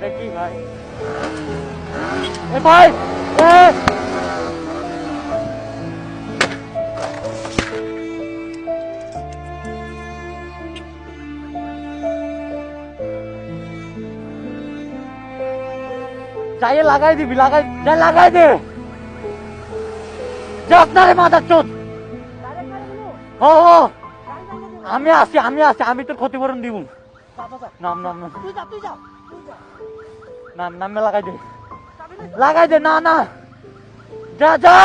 এটা কি ভাই? এ ভাই যাই লাগাই দিবি, লাগাই দে যে আপনারে মাথার চোদ। ও আমি আছি, আমি তোর ক্ষতিপূরণ দিব। নাম লাগাই দে, না যা যা।